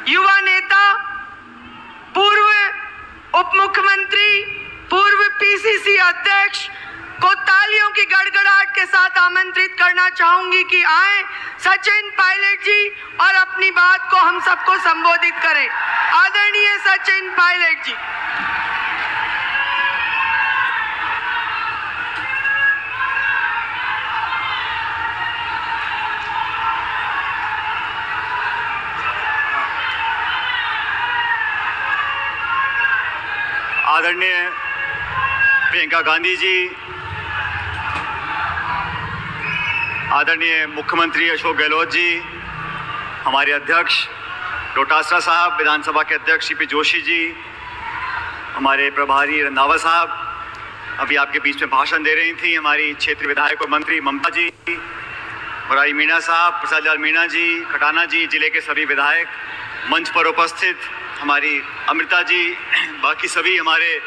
युवा नेता, पूर्व उप मुख्यमंत्री, पूर्व पीसीसी अध्यक्ष को तालियों की गड़गड़ाहट के साथ आमंत्रित करना चाहूंगी कि आए सचिन पायलट जी और अपनी बात को हम सबको संबोधित करें। आदरणीय सचिन पायलट जी। आदरणीय प्रियंका गांधी जी, आदरणीय मुख्यमंत्री अशोक गहलोत जी, हमारे अध्यक्ष डोटासरा साहब, विधानसभा के अध्यक्ष सीपी जोशी जी, हमारे प्रभारी रंधावा साहब अभी आपके बीच में भाषण दे रही थी, हमारी क्षेत्रीय विधायक और मंत्री ममता जी, मुरारी मीणा साहब, प्रसाद लाल मीणा जी, खटाना जी, जिले के सभी विधायक, मंच पर उपस्थित हमारी अमृता जी, बाकी सभी हमारे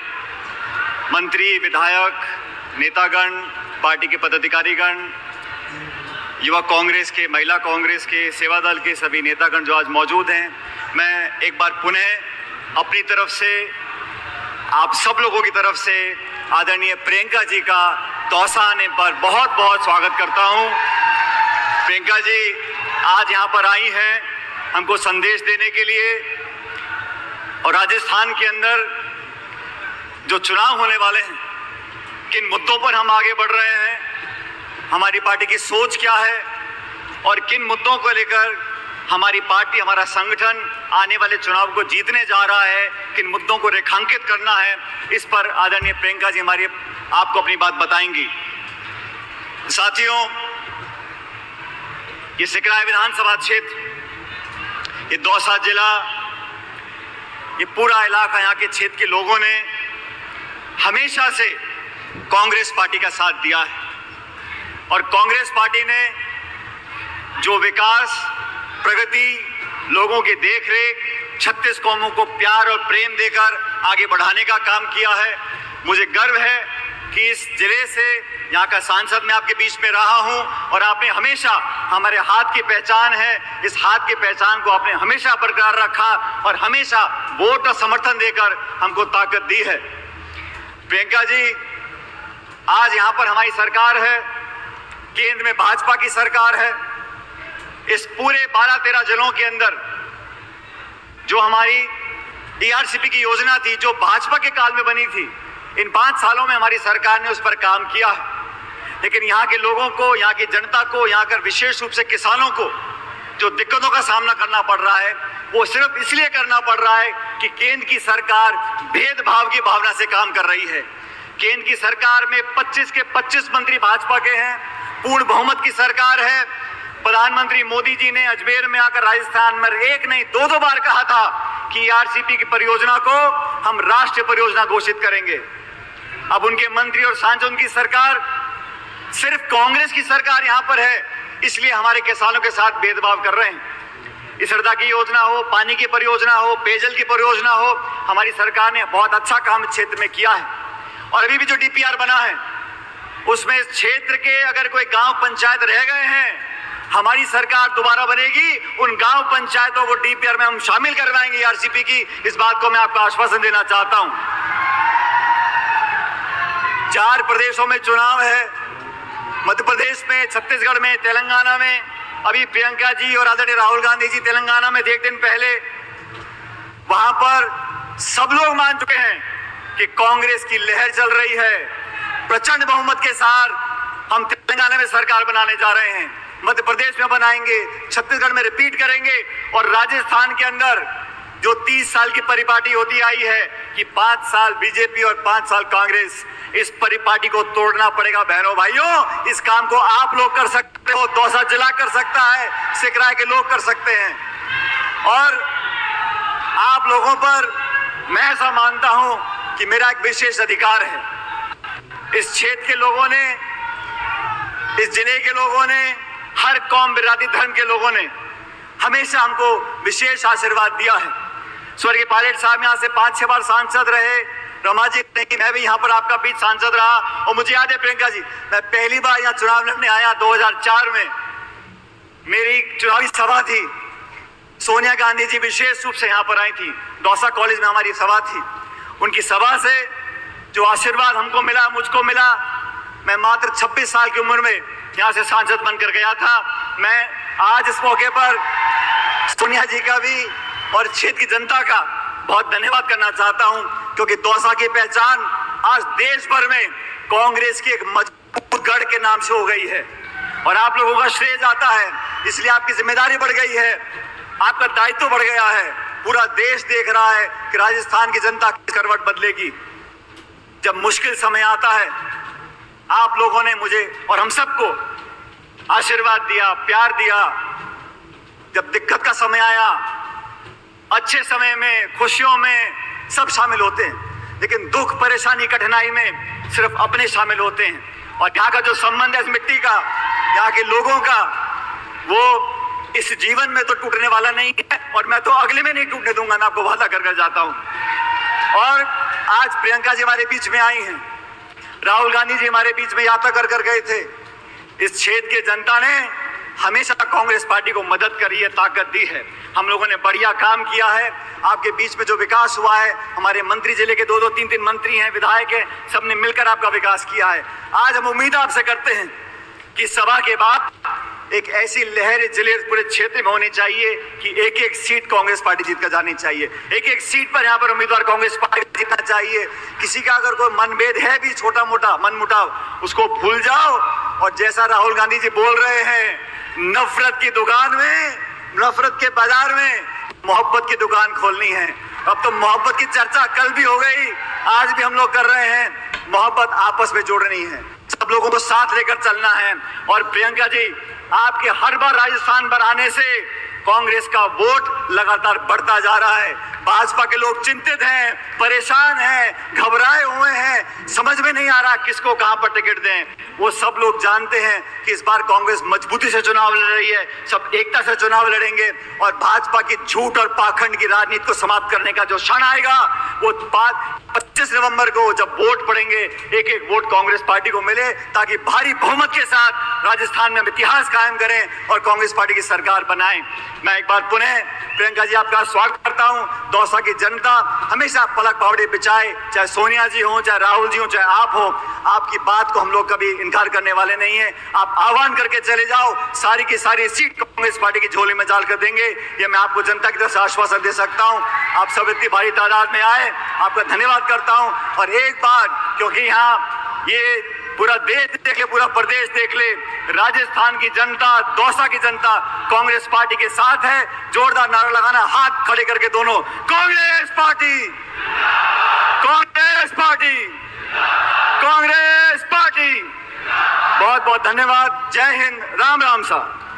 मंत्री, विधायक, नेतागण, पार्टी के पदाधिकारीगण, युवा कांग्रेस के, महिला कांग्रेस के, सेवा दल के सभी नेतागण जो आज मौजूद हैं, मैं एक बार पुनः अपनी तरफ से, आप सब लोगों की तरफ से आदरणीय प्रियंका जी का तौसा आने पर बहुत बहुत स्वागत करता हूं। प्रियंका जी आज यहां पर आई हैं हमको संदेश देने के लिए, और राजस्थान के अंदर जो चुनाव होने वाले हैं, किन मुद्दों पर हम आगे बढ़ रहे हैं, हमारी पार्टी की सोच क्या है और किन मुद्दों को लेकर हमारी पार्टी, हमारा संगठन आने वाले चुनाव को जीतने जा रहा है, किन मुद्दों को रेखांकित करना है, इस पर आदरणीय प्रियंका जी हमारी आपको अपनी बात बताएंगी। साथियों, ये सिकराय विधानसभा क्षेत्र, ये दौसा जिला, ये पूरा इलाका, यहाँ के क्षेत्र के लोगों ने हमेशा से कांग्रेस पार्टी का साथ दिया है, और कांग्रेस पार्टी ने जो विकास, प्रगति, लोगों की देखरेख, 36 कौमों को प्यार और प्रेम देकर आगे बढ़ाने का काम किया है। मुझे गर्व है कि इस जिले से यहाँ का सांसद मैं आपके बीच में रहा हूँ, और आपने हमेशा, हमारे हाथ की पहचान है, इस हाथ की पहचान को आपने हमेशा बरकरार रखा और हमेशा वोट और समर्थन देकर हमको ताकत दी है। प्रियंका जी, आज यहाँ पर हमारी सरकार है, केंद्र में भाजपा की सरकार है। इस पूरे 12-13 जिलों के अंदर जो हमारी ईआरसीपी की योजना थी, जो भाजपा के काल में बनी थी, इन 5 सालों में हमारी सरकार ने उस पर काम किया है। लेकिन यहाँ के लोगों को, यहाँ की जनता को, यहाँ कर विशेष रूप से किसानों को जो दिक्कतों का सामना करना पड़ रहा है, वो सिर्फ इसलिए करना पड़ रहा है कि केंद्र की सरकार भेदभाव की भावना से काम कर रही है। केंद्र की सरकार में 25 के 25 मंत्री भाजपा के हैं, पूर्ण बहुमत की सरकार है। प्रधानमंत्री मोदी जी ने अजमेर में आकर राजस्थान में एक नहीं 2 बार कहा था कि ईआरसीपी की परियोजना को हम राष्ट्रीय परियोजना घोषित करेंगे। अब उनके मंत्री और सांसद की सरकार, सिर्फ कांग्रेस की सरकार यहाँ पर है, इसलिए हमारे किसानों के साथ भेदभाव कर रहे हैं। इस सड़क की योजना हो, पानी की परियोजना हो, पेयजल की परियोजना हो, हमारी सरकार ने बहुत अच्छा काम इस क्षेत्र में किया है। और अभी भी जो डीपीआर बना है, उसमें इस क्षेत्र के अगर कोई गांव पंचायत रह गए हैं, हमारी सरकार दोबारा बनेगी, उन गांव पंचायतों को डीपीआर में हम शामिल करवाएंगे ईआरसीपी की। इस बात को मैं आपको आश्वासन देना चाहता हूं। 4 प्रदेशों में चुनाव है, मध्य प्रदेश में, छत्तीसगढ़ में, तेलंगाना में। अभी प्रियंका जी और आदरणीय राहुल गांधी जी तेलंगाना में थे एक दिन पहले, वहां पर सब लोग मान चुके हैं कि कांग्रेस की लहर चल रही है। प्रचंड बहुमत के साथ हम तेलंगाना में सरकार बनाने जा रहे हैं, मध्य प्रदेश में बनाएंगे, छत्तीसगढ़ में रिपीट करेंगे, और राजस्थान के अंदर जो 30 साल की परिपाटी होती आई है कि 5 साल बीजेपी और 5 साल कांग्रेस, इस परिपाटी को तोड़ना पड़ेगा। बहनों भाइयों, इस काम को आप लोग कर सकते हो, दौसा जिला कर सकता है, सिकराय के लोग कर सकते हैं, और आप लोगों पर मैं ऐसा मानता हूं कि मेरा एक विशेष अधिकार है। इस क्षेत्र के लोगों ने, इस जिले के लोगों ने, हर कौम, बिरादरी, धर्म के लोगों ने हमेशा हमको विशेष आशीर्वाद दिया है। स्वर्गीय पायलट साहब यहाँ से 5-6 बार सांसद रहे, रमा जी नहीं, मैं भी यहाँ पर आपका बीच सांसद रहा। और मुझे याद है प्रियंका जी, मैं पहली बार यहाँ चुनाव लड़ने आया 2004 में, मेरी चुनावी सभा थी सोनिया गांधी जी विशेष रूप से यहाँ पर आई थी, दौसा कॉलेज में हमारी सभा थी। उनकी सभा से जो आशीर्वाद हमको मिला, मुझको मिला, मैं मात्र 26 साल की उम्र में यहाँ से सांसद बनकर गया था। मैं आज इस मौके पर सोनिया जी का भी और क्षेत्र की जनता का बहुत धन्यवाद करना चाहता हूं, क्योंकि दौसा की पहचान आज देश भर में कांग्रेस की एक मजबूत गढ़ के नाम से हो गई है और आप लोगों का श्रेय जाता है। इसलिए आपकी जिम्मेदारी बढ़ गई है, आपका दायित्व बढ़ गया है। पूरा देश देख रहा है कि राजस्थान की जनता किस करवट बदलेगी। जब मुश्किल समय आता है, आप लोगों ने मुझे और हम सबको आशीर्वाद दिया, प्यार दिया। जब दिक्कत का समय आया, अच्छे समय में, खुशियों में सब शामिल होते हैं, लेकिन दुख, परेशानी, कठिनाई में सिर्फ अपने शामिल होते हैं। और यहाँ का जो संबंध है इस मिट्टी का, यहाँ के लोगों का, वो इस जीवन में तो टूटने वाला नहीं है और मैं तो अगले में नहीं टूटने दूंगा, मैं आपको वादा कर जाता हूं। और आज प्रियंका जी हमारे बीच में आई हैं, राहुल गांधी जी हमारे बीच में यात्रा कर गए थे। इस क्षेत्र की जनता ने हमेशा कांग्रेस पार्टी को मदद करी है, ताकत दी है। हम लोगों ने बढ़िया काम किया है। आपके बीच में जो विकास हुआ है, हमारे मंत्री, जिले के 2-2, 3-3 मंत्री हैं, विधायक हैं, सबने मिलकर आपका विकास किया है। आज हम उम्मीद आपसे करते हैं कि सभा के बाद एक ऐसी लहर जिले पूरे क्षेत्र में होनी चाहिए कि एक-एक सीट कांग्रेस पार्टी जीत कर जानी चाहिए। एक-एक सीट पर यहाँ पर उम्मीदवार कांग्रेस पार्टी जीतना चाहिए। किसी का अगर कोई मनभेद है भी, छोटा मोटा मनमुटाव, उसको भूल जाओ और जैसा राहुल गांधी जी बोल रहे हैं, नफरत की दुकान में, नफरत के बाजार में मोहब्बत की दुकान खोलनी है। अब तो मोहब्बत की चर्चा कल भी हो गई, आज भी हम लोग कर रहे हैं। मोहब्बत आपस में जोड़नी है, सब लोगों को साथ लेकर चलना है। और प्रियंका जी, आपके हर बार राजस्थान पर आने से कांग्रेस का वोट लगातार बढ़ता जा रहा है। भाजपा के लोग चिंतित हैं, परेशान हैं, घबराए हुए हैं, समझ में नहीं आ रहा किसको कहां पर टिकट दें। वो सब लोग जानते हैं कि इस बार कांग्रेस मजबूती से चुनाव लड़ रही है, सब एकता से चुनाव लड़ेंगे और भाजपा की झूठ और पाखंड की राजनीति को समाप्त करने का जो क्षण आएगा, वो 25 नवंबर को जब वोट पड़ेंगे, एक-एक वोट कांग्रेस पार्टी को मिले, ताकि भारी बहुमत के साथ राजस्थान में हम इतिहास कायम करें और कांग्रेस पार्टी की सरकार बनाएं। मैं एक बार पुनः प्रियंका जी आपका स्वागत करता हूं। दौसा की जनता हमेशा पलक पावड़े बिछाए, चाहे सोनिया जी हो, चाहे राहुल जी हो, चाहे आप हो, आपकी बात को हम लोग कभी इनकार करने वाले नहीं है। आप आह्वान करके चले जाओ, सारी की सारी सीट कांग्रेस पार्टी की झोली में डाल कर देंगे, ये मैं आपको जनता की तरफ से आश्वासन दे सकता हूं। आप सब इतनी भारी तादाद में आए, आपका धन्यवाद करता हूं। और एक बार, क्योंकि यहाँ ये पूरा देश देख ले, पूरा प्रदेश देख ले, राजस्थान की जनता, दौसा की जनता कांग्रेस पार्टी के साथ है। जोरदार नारा लगाना, हाथ खड़े करके दोनों, Congress party, Congress party, Congress party. बहुत बहुत धन्यवाद। जय हिंद, राम राम साहब।